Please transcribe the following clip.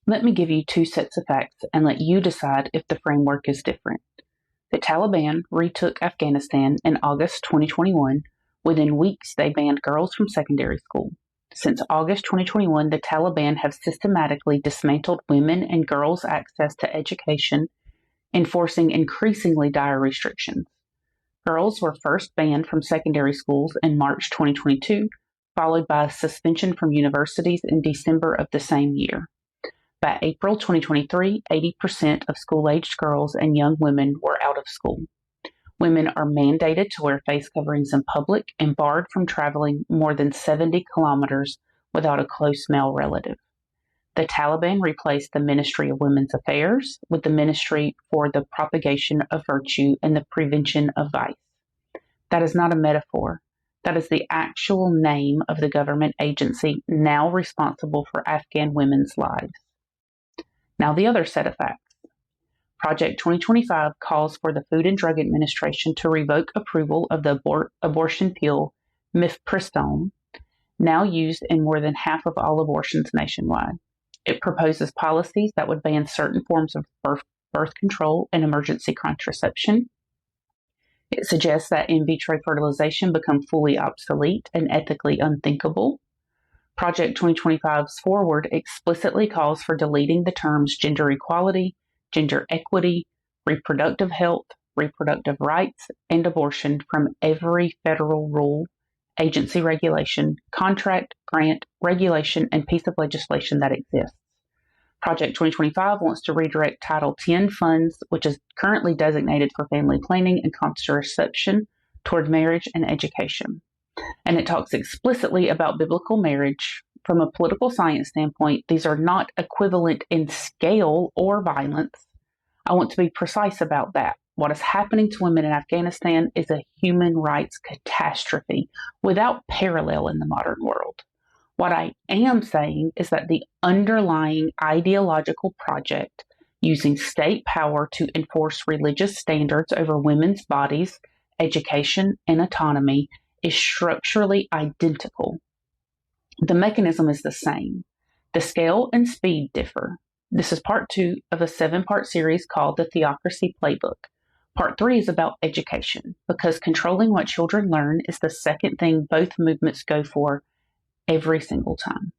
Let me give you two sets of facts and let you decide if the framework is different. The Taliban retook Afghanistan in August 2021. Within weeks, they banned girls from secondary school. Since August 2021, the Taliban have systematically dismantled women and girls' access to education, enforcing increasingly dire restrictions. Girls were first banned from secondary schools in March 2022, followed by a suspension from universities in December of the same year. By April 2023, 80% of school-aged girls and young women were out of school. Women are mandated to wear face coverings in public and barred from traveling more than 70 kilometers without a close male relative. The Taliban replaced the Ministry of Women's Affairs with the Ministry for the Propagation of Virtue and the Prevention of Vice. That is not a metaphor. That is the actual name of the government agency now responsible for Afghan women's lives. Now the other set of facts. Project 2025 calls for the Food and Drug Administration to revoke approval of the abortion pill mifepristone, now used in more than half of all abortions nationwide. It proposes policies that would ban certain forms of birth control and emergency contraception. It suggests that in vitro fertilization become fully obsolete and ethically unthinkable. Project 2025's forward explicitly calls for deleting the terms gender equality, gender equity, reproductive health, reproductive rights, and abortion from every federal rule, agency regulation, contract, grant, regulation, and piece of legislation that exists. Project 2025 wants to redirect Title X funds, which is currently designated for family planning and contraception, toward marriage and education. And it talks explicitly about biblical marriage. From a political science standpoint, these are not equivalent in scale or violence. I want to be precise about that. What is happening to women in Afghanistan is a human rights catastrophe without parallel in the modern world. What I am saying is that the underlying ideological project using state power to enforce religious standards over women's bodies, education, and autonomy is structurally identical. The mechanism is the same. The scale and speed differ. This is part 2 of a 7-part series called the Theocracy Playbook. Part 3 is about education, because controlling what children learn is the second thing both movements go for every single time.